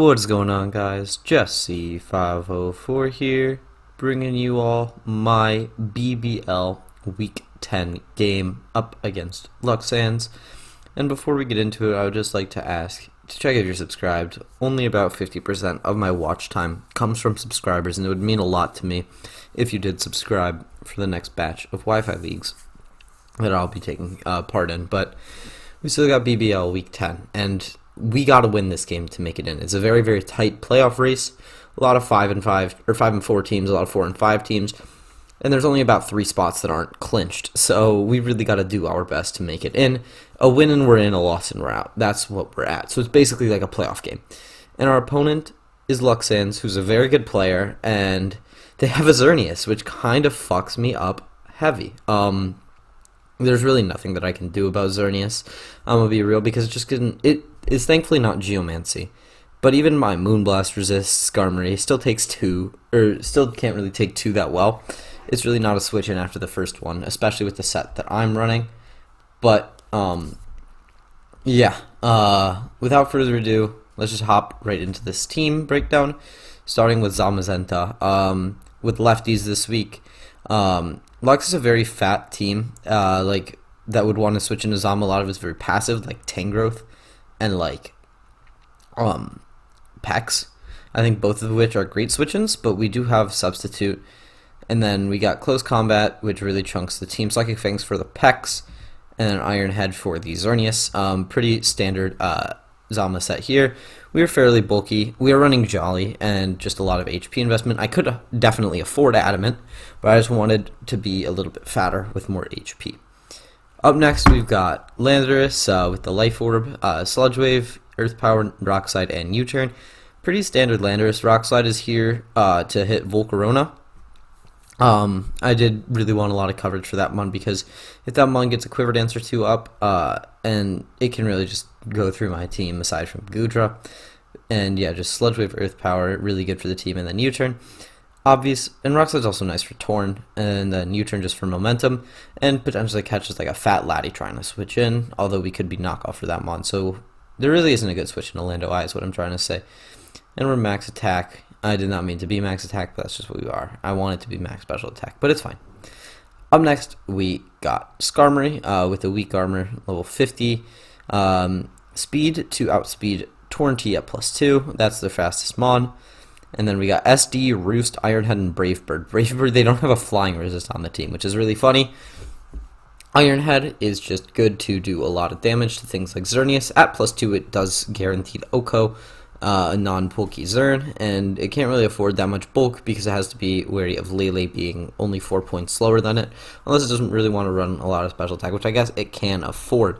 What's going on, guys? Jesse504 here, bringing you all my BBL Week 10 game up against Luxans. And before we get into it, I would just like to ask to check if you're subscribed. Only about 50% of my watch time comes from subscribers, and it would mean a lot to me if you did subscribe for the next batch of Wi-Fi leagues that I'll be taking part in. But we still got BBL Week 10, and we got to win this game to make it in. It's a very, very tight playoff race. A lot of 5-5 or 5-4 teams, a lot of 4-5 teams, and there's only about 3 spots that aren't clinched. So we really got to do our best to make it in. A win and we're in, a loss and we're out. That's what we're at. So it's basically like a playoff game. And our opponent is Luxans, who's a very good player, and they have a Xerneas, which kind of fucks me up heavy. There's really nothing that I can do about Xerneas. I'm gonna be real, because it is thankfully not Geomancy. But even my Moonblast resists Skarmory still takes 2, or still can't really take 2 that well. It's really not a switch in after the first one, especially with the set that I'm running. But yeah. Without further ado, let's just hop right into this team breakdown, starting with Zamazenta. With lefties this week, Lux is a very fat team, like that would want to switch into Zama. A lot of it's very passive, like Tangrowth and like Pex. I think both of which are great switch-ins, but we do have Substitute. And then we got Close Combat, which really chunks the team. Psychic Fangs for the Pex, and then Iron Head for the Xerneas. Pretty standard Zama set here. We are fairly bulky. We are running Jolly and just a lot of HP investment. I could definitely afford Adamant, but I just wanted to be a little bit fatter with more HP. Up next, we've got Landorus with the Life Orb, Sludge Wave, Earth Power, Rock Slide, and U-Turn. Pretty standard Landorus. Rock Slide is here to hit Volcarona. I did really want a lot of coverage for that mon, because if that mon gets a Quiver Dance or 2 up, and it can really just go through my team aside from Goodra. And yeah, just Sludge Wave, Earth Power, really good for the team, and then U-Turn. Obvious, and Rock Slide's also nice for Torn, and then U-Turn just for momentum, and potentially catches like a fat laddie trying to switch in, although we could be knockoff for that mon, so there really isn't a good switch in Orlando Eye is what I'm trying to say. And we're max attack. I did not mean to be max attack, but that's just what we are. I want it to be max special attack, but it's fine. Up next, we got Skarmory with the weak armor, level 50. Speed to outspeed Tornty at +2. That's the fastest mon. And then we got SD, Roost, Ironhead, and Bravebird. Bravebird, they don't have a flying resist on the team, which is really funny. Ironhead is just good to do a lot of damage to things like Xerneas. At +2, it does guaranteed Oko, a non-bulky Zern, and it can't really afford that much bulk because it has to be wary of Lele being only 4 points slower than it, unless it doesn't really want to run a lot of special attack, which I guess it can afford.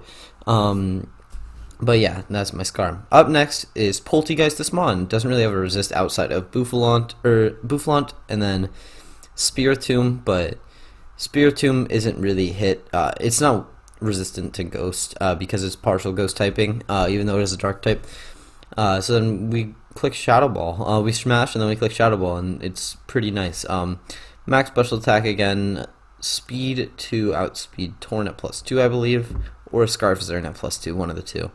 But yeah, that's my Skarm. Up next is Poltegeist. This mon doesn't really have a resist outside of Boufflant, and then Spiritomb, but Spiritomb isn't really hit. It's not resistant to Ghost because it's partial Ghost typing, even though it is a Dark type. So then we click Shadow Ball. We smash and then we click Shadow Ball, and it's pretty nice. Max special attack again, speed to outspeed Torn at +2, I believe, or Scarf Zern at +2, one of the two.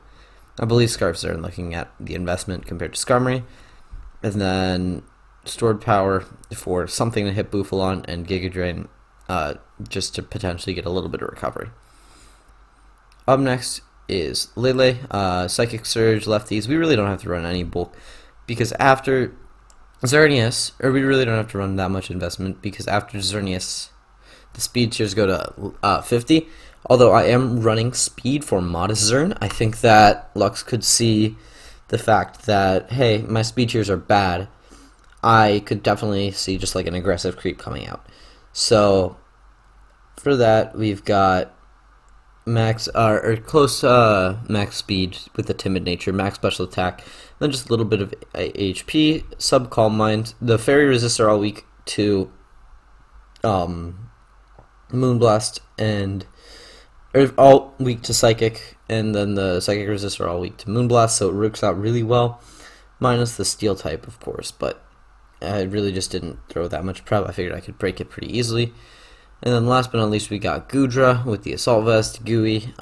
I believe Scarf Zern, looking at the investment compared to Skarmory. And then stored power for something to hit Bouffalon, and Giga Drain just to potentially get a little bit of recovery. Up next is Lele, Psychic Surge, lefties. We really don't have to run any bulk, because after Xerneas, or we really don't have to run that much investment, because after Xerneas, the speed tiers go to 50. Although I am running speed for Modest Zern, I think that Lux could see the fact that, hey, my speed tiers are bad. I could definitely see just like an aggressive creep coming out. So for that, we've got max or close max speed with the timid nature, max special attack, then just a little bit of HP, sub Calm Mind. The fairy resists are all weak to Moonblast, and all weak to Psychic, and then the Psychic resists are all weak to Moonblast, so it works out really well, minus the Steel type, of course, but I really just didn't throw that much prep. I figured I could break it pretty easily. And then last but not least, we got Goodra with the Assault Vest, Gooey,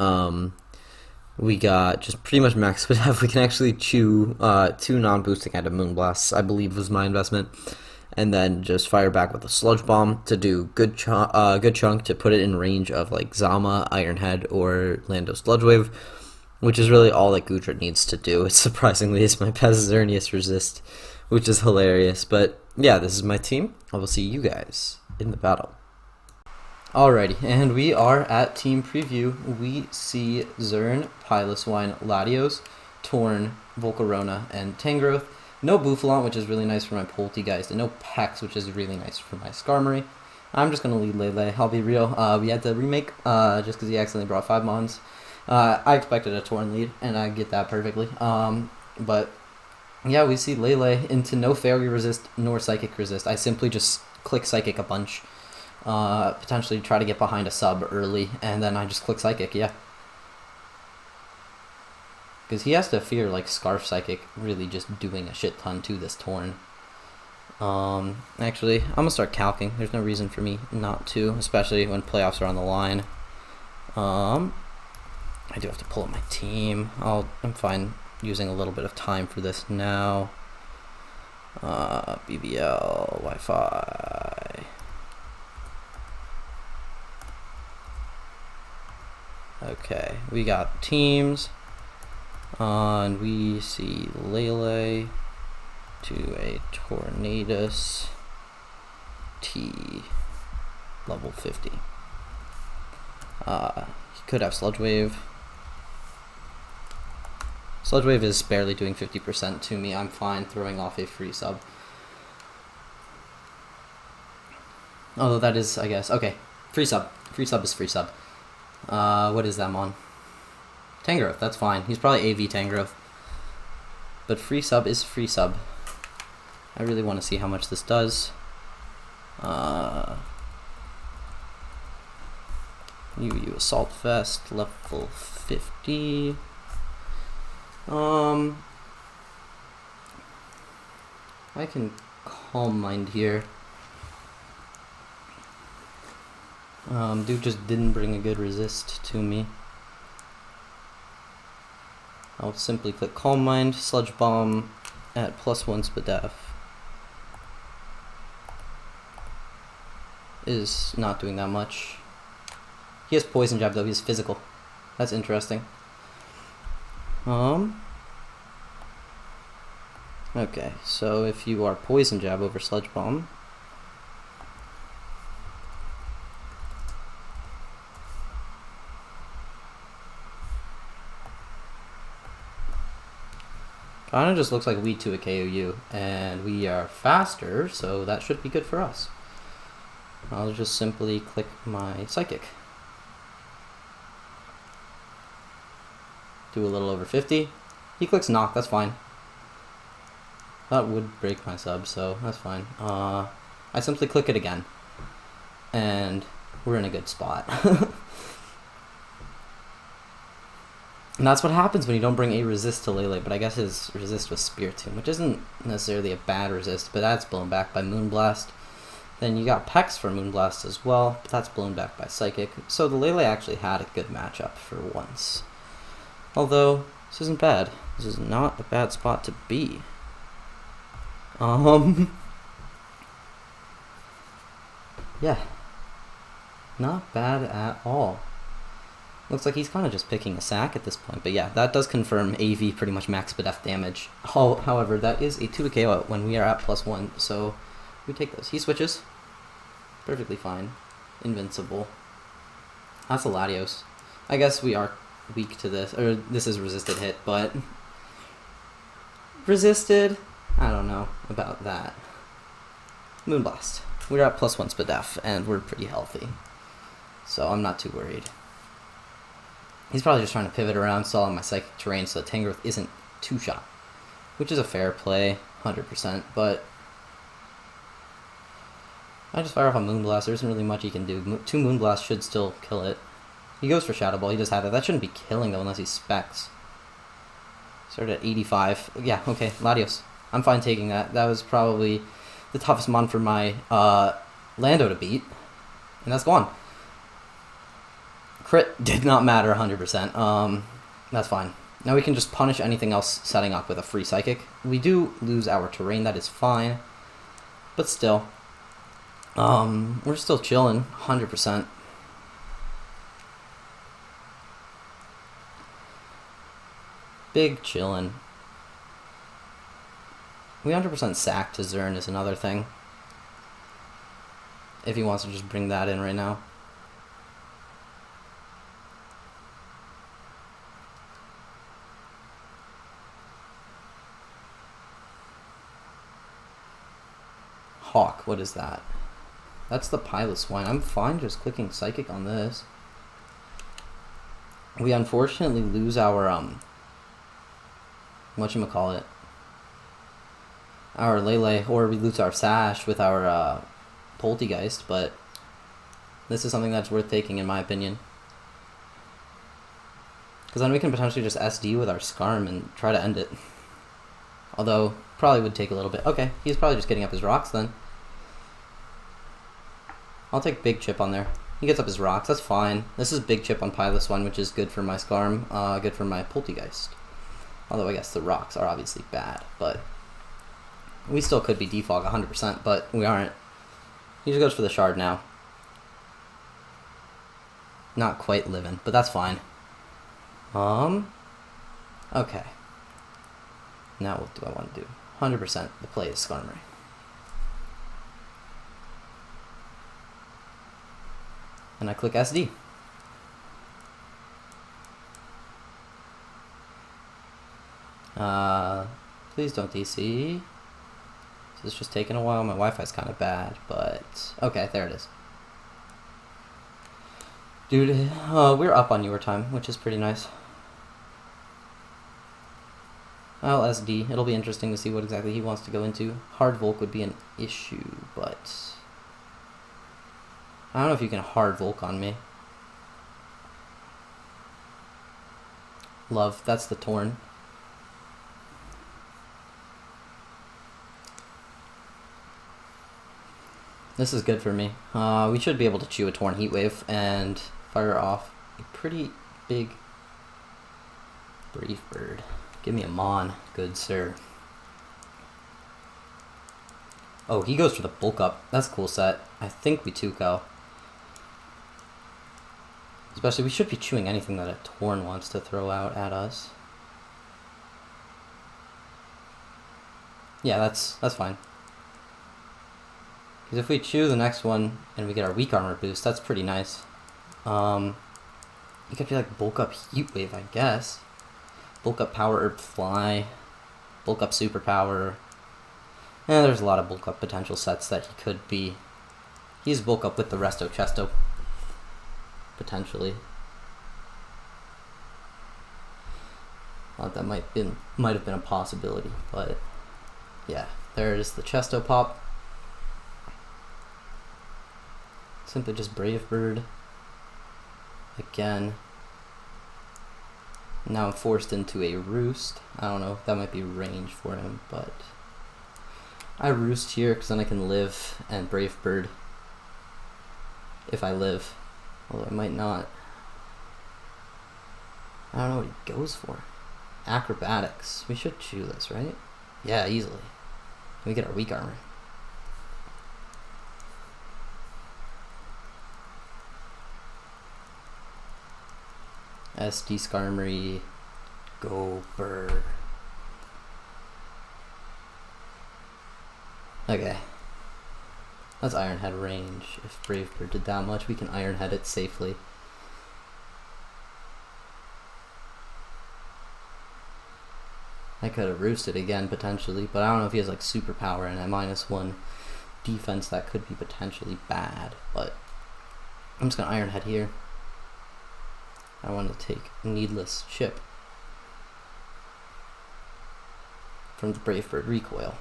We got just pretty much max SwSh. We can actually chew 2 non-boosting out of Moonblasts, I believe was my investment. And then just fire back with a Sludge Bomb to do good chunk to put it in range of like Zama, Ironhead, or Lando Sludge Wave, which is really all that Gudra needs to do. It surprisingly is my best Xerneas resist, which is hilarious. But yeah, this is my team. I will see you guys in the battle. Alrighty, and we are at team preview. We see Zern, Piloswine, Latios, Torn, Volcarona, and Tangrowth. No Bouffalant, which is really nice for my Poltegeist, and no Pex, which is really nice for my Skarmory. I'm just going to lead Lele, I'll be real. We had to remake just because he accidentally brought 5 Mons. I expected a Torn lead, and I get that perfectly. But yeah, we see Lele into no Fairy Resist nor Psychic Resist. I simply just click Psychic a bunch. Potentially try to get behind a sub early, and then I just click Psychic, yeah. Because he has to fear, like, Scarf Psychic really just doing a shit ton to this Torn. Actually, I'm going to start calcing. There's no reason for me not to, especially when playoffs are on the line. I do have to pull up my team. I'm fine using a little bit of time for this now. BBL, Wi-Fi. Okay, we got teams, and we see Lele to a Tornadus T level 50. He could have Sludge Wave. Sludge Wave is barely doing 50% to me. I'm fine throwing off a free sub. Although that is, I guess, okay, free sub. Free sub is free sub. What is that mon? Tangrowth, that's fine. He's probably AV Tangrowth. But free sub is free sub. I really want to see how much this does. UU Assault Vest, level 50. I can Calm Mind here. Dude just didn't bring a good resist to me. I'll simply click Calm Mind, Sludge Bomb at +1 SPDF. Is not doing that much. He has Poison Jab though, he's physical. That's interesting. Okay, so if you are Poison Jab over Sludge Bomb, kind of just looks like we 2 a KOU, and we are faster, so that should be good for us. I'll just simply click my Psychic. Do a little over 50. He clicks Knock, that's fine. That would break my sub, so that's fine. I simply click it again, and we're in a good spot. And that's what happens when you don't bring a resist to Lele, but I guess his resist was Spiritomb, which isn't necessarily a bad resist, but that's blown back by Moonblast. Then you got Pex for Moonblast as well, but that's blown back by Psychic. So the Lele actually had a good matchup for once. Although, this isn't bad. This is not a bad spot to be. Yeah. Not bad at all. Looks like he's kind of just picking a sack at this point, but yeah, that does confirm AV pretty much max BDF damage. However, that is a 2 KO out when we are at +1, so we take those. He switches. Perfectly fine. Invincible. That's a Latios. I guess we are weak to this, or this is resisted hit, but resisted? I don't know about that. Moonblast. We're at +1 SPDF, and we're pretty healthy, so I'm not too worried. He's probably just trying to pivot around, stall on my Psychic terrain so that Tangrowth isn't 2-shot, which is a fair play, 100%, but I just fire off a Moonblast. There isn't really much he can do. 2 Moonblasts should still kill it. He goes for Shadow Ball, he does have that. That shouldn't be killing though unless he specs. Started at 85. Yeah, okay, Latios. I'm fine taking that. That was probably the toughest mon for my Lando to beat, and that's gone. Crit did not matter 100%. That's fine. Now we can just punish anything else setting up with a free psychic. We do lose our terrain, that is fine. But still. We're still chilling, 100%. Big chillin'. We 100% sack to Zern is another thing. If he wants to just bring that in right now. Hawk, what is that? That's the pilot swine. I'm fine just clicking psychic on this. We unfortunately lose our whatchamacallit, our Lele, or we lose our Sash with our Poltegeist, but this is something that's worth taking in my opinion. Because then we can potentially just SD with our Skarm and try to end it. Although, probably would take a little bit. Okay, he's probably just getting up his rocks then. I'll take big chip on there. He gets up his rocks, that's fine. This is big chip on Pilus 1, which is good for my Skarm, good for my Poltegeist. Although I guess the rocks are obviously bad, but we still could be defog 100%, but we aren't. He just goes for the shard now. Not quite living, but that's fine. Okay. Now what do I want to do? 100% the play is Skarmory. And I click SD. Please don't DC. This is just taking a while. My Wi-Fi's kind of bad, but okay, there it is. Dude, we're up on your time, which is pretty nice. I'll SD. It'll be interesting to see what exactly he wants to go into. Hard Volk would be an issue, but I don't know if you can hard Volk on me. Love, that's the Torn. This is good for me. We should be able to chew a Torn Heatwave and fire off a pretty big Brave Bird. Give me a Mon, good sir. Oh, he goes for the bulk up. That's a cool set. I think we Tuco. Especially, we should be chewing anything that a Torn wants to throw out at us. Yeah, that's fine. Because if we chew the next one and we get our weak armor boost, that's pretty nice. You could be like bulk up Heatwave, I guess. Bulk up Power Herb Fly. Bulk up Superpower. Yeah, there's a lot of bulk up potential sets that he could be. He's bulk up with the Resto Chesto. Potentially. Thought that might have been a possibility, but yeah, there it is, the Chesto pop. Simply just Brave Bird. Again. Now I'm forced into a Roost. I don't know, that might be range for him, but I Roost here because then I can live and Brave Bird if I live. Although I might not. I don't know what he goes for. Acrobatics. We should chew this, right? Yeah, easily. Can we get our weak armor? SD Skarmory. Go Burr. Okay. That's Iron Head range. If Brave Bird did that much, we can Iron Head it safely. I could have roosted again potentially, but I don't know if he has like superpower and a -1 defense that could be potentially bad. But I'm just gonna Iron Head here. I want to take needless chip from the Brave Bird recoil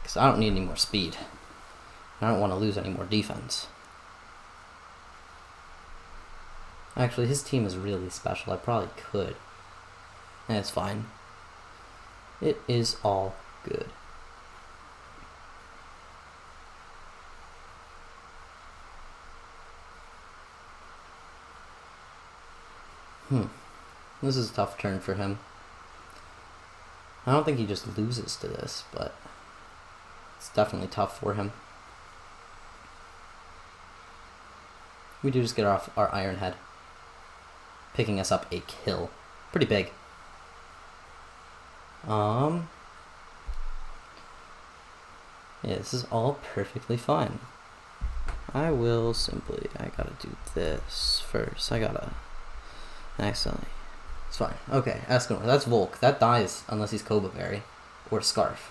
because I don't need any more speed. I don't want to lose any more defense. Actually, his team is really special. I probably could. And it's fine. It is all good. This is a tough turn for him. I don't think he just loses to this, but it's definitely tough for him. We do just get off our Iron Head, picking us up a kill. Pretty big. Yeah, this is all perfectly fine. I gotta do this first. Accidentally. It's fine. Okay, Skarmory. That's Volk. That dies unless he's Koba Berry or Scarf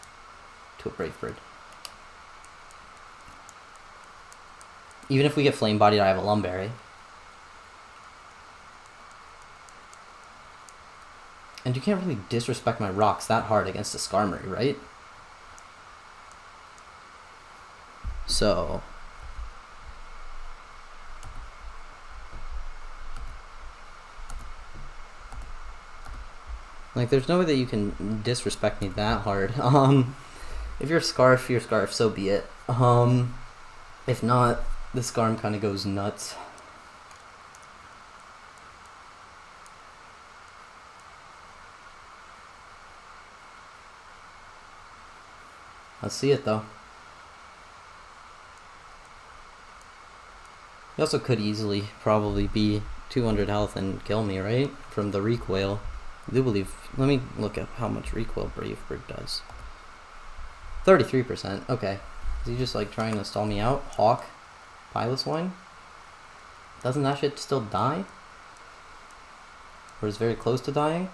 to a Brave Bird. Even if we get Flame Bodied, I have a Lumberry. And you can't really disrespect my rocks that hard against a Skarmory, right? So... like, there's no way that you can disrespect me that hard. If you're Scarf, so be it. If not, the Skarm kind of goes nuts. Let's see it, though. He also could easily probably be 200 health and kill me, right? From the recoil. I do believe... let me look up how much recoil Brave Bird does. 33%. Okay. Is he just like trying to stall me out? Hawk? Pilot Wine? Doesn't that shit still die? Or is very close to dying?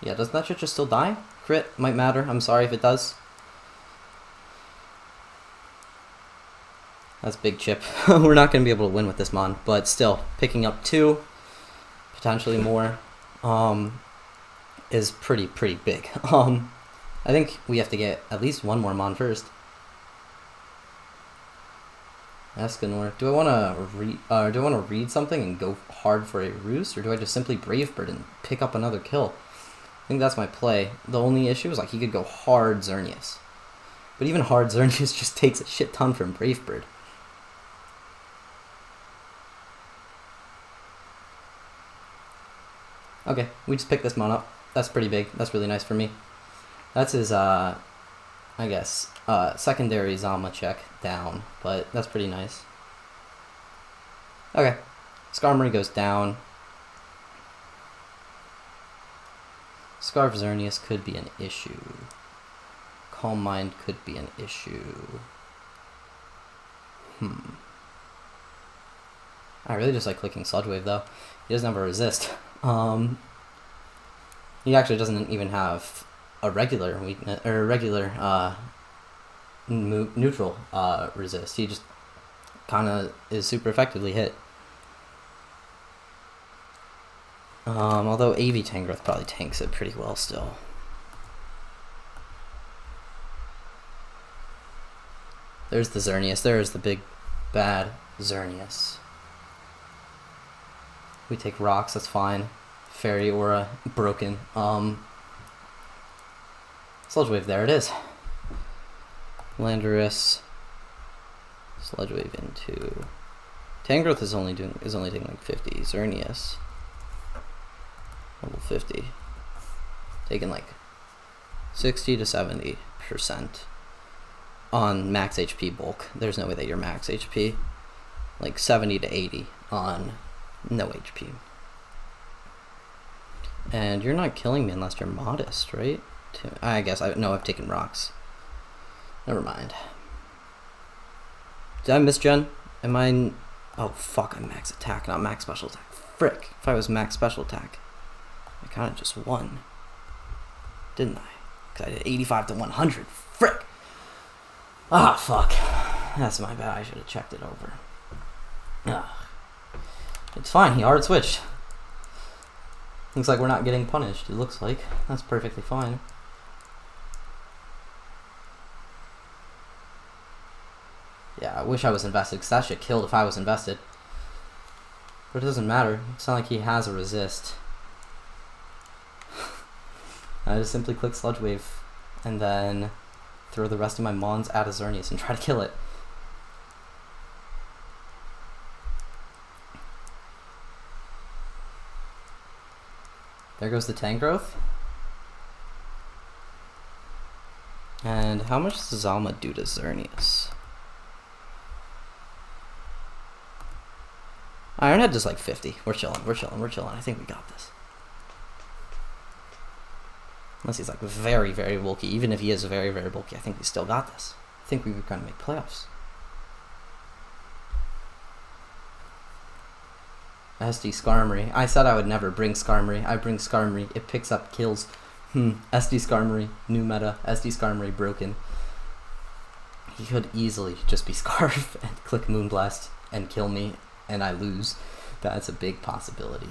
Yeah, doesn't that shit just still die? Crit might matter. I'm sorry if it does. That's big chip. We're not going to be able to win with this mon, but still, picking up 2, potentially more, is pretty big. I think we have to get at least 1 more mon first. Escanor. Do I want to read something and go hard for a roost, or do I just simply Brave Bird and pick up another kill? I think that's my play. The only issue is like he could go hard Xerneas, but even hard Xerneas just takes a shit ton from Brave Bird. Okay, we just picked this mon up. That's pretty big. That's really nice for me. That's his, I guess, secondary Zama check down, but that's pretty nice. Okay, Skarmory goes down. Scarf Xerneas could be an issue. Calm Mind could be an issue. I really just like clicking Sludge Wave, though. He doesn't have a resist. He actually doesn't even have a regular weakness or a regular neutral resist. He just kind of is super effectively hit. Although AV Tangrowth probably tanks it pretty well still. There's the Xerneas. There's the big bad Xerneas. We take rocks, that's fine. Fairy Aura broken. Sludge Wave, there it is. Landorus. Sludge Wave into. Tangrowth is only taking like 50. Xerneas. Level 50. Taking like 60 to 70% on max HP bulk. There's no way that you're max HP. Like 70 to 80 on no HP. And you're not killing me unless you're modest, right? I guess I've taken rocks. Never mind. Did I miss gen? Am I? Oh fuck! I'm max attack, not max special attack. Frick! If I was max special attack, I kind of just won, didn't I? Because I did 85 to 100. Frick! Ah fuck! That's my bad. I should have checked it over. Ah. It's fine. He hard switched. Looks like we're not getting punished. It looks like that's perfectly fine. Yeah, I wish I was invested, because that shit killed if I was invested. But it doesn't matter. It's not like he has a resist. I just simply click Sludge Wave and then throw the rest of my mons at a Xerneas and try to kill it. There goes the tank growth. And how much does Zalma do to Xerneas? Ironhead does like 50. We're chilling. I think we got this. Unless he's like very, very bulky. Even if he is very, very bulky, I think we still got this. I think we were going to make playoffs. SD Skarmory. I said I would never bring Skarmory. I bring Skarmory. It picks up kills. SD Skarmory. New meta. SD Skarmory broken. He could easily just be Scarf and click Moonblast and kill me and I lose. That's a big possibility.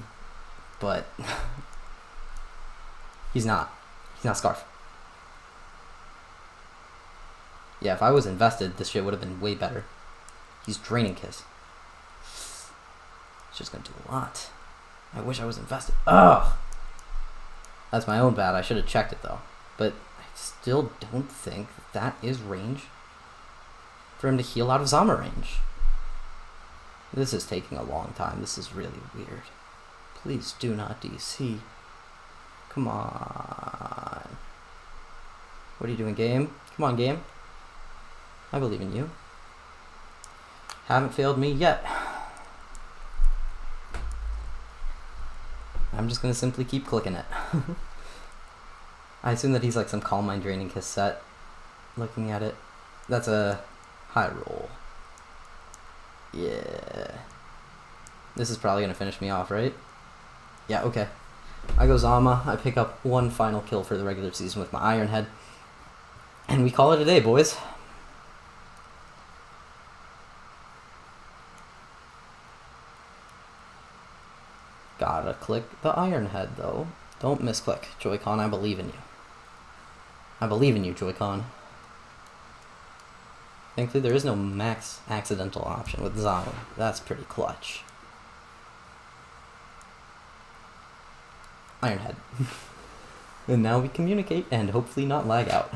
But he's not. He's not Scarf. Yeah, if I was invested, this shit would have been way better. He's Draining Kiss. It's just gonna do a lot. I wish I was invested. Ugh! That's my own bad. I should have checked it though. But I still don't think that is range for him to heal out of Zama range. This is taking a long time. This is really weird. Please do not DC. Come on. What are you doing, game? Come on, game. I believe in you. Haven't failed me yet. I'm just gonna simply keep clicking it. I assume that he's like some Calm Mind Draining Kiss set. Looking at it. That's a high roll. Yeah. This is probably gonna finish me off, right? Yeah, okay. I go Zama. I pick up one final kill for the regular season with my Iron Head. And we call it a day, boys. Gotta click the Iron Head, though. Don't misclick. Joy-Con, I believe in you. I believe in you, Joy-Con. Thankfully, there is no max accidental option with Zama. That's pretty clutch. Iron Head. And now we communicate and hopefully not lag out.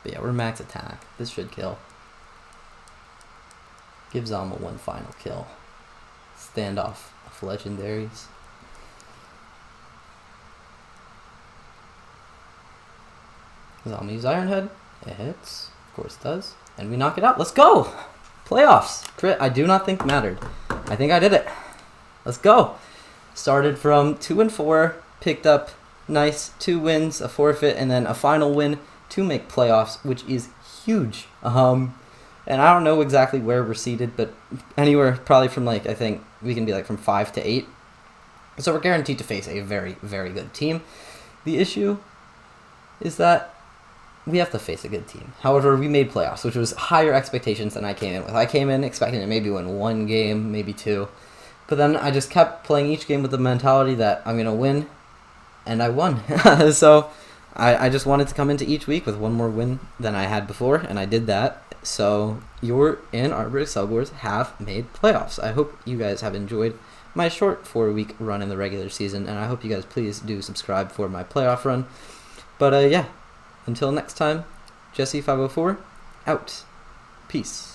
But yeah, we're max attack. This should kill. Give Zama one final kill. Standoff of legendaries. Zama use Iron Head. It hits. Of course it does. And we knock it out. Let's go! Playoffs. Crit, I do not think mattered. I think I did it. Let's go. Started from 2-4. Picked up nice 2 wins, a forfeit, and then a final win to make playoffs, which is huge. And I don't know exactly where we're seated, but anywhere probably from like, I think we can be like from 5 to 8. So we're guaranteed to face a very, very good team. The issue is that we have to face a good team. However, we made playoffs, which was higher expectations than I came in with. I came in expecting to maybe win 1 game, maybe 2. But then I just kept playing each game with the mentality that I'm going to win, and I won. So I just wanted to come into each week with 1 more win than I had before, and I did that. So your Ann Arbor Subwars have made playoffs. I hope you guys have enjoyed my short 4-week run in the regular season, and I hope you guys please do subscribe for my playoff run. But yeah, until next time, Jesse504, out. Peace.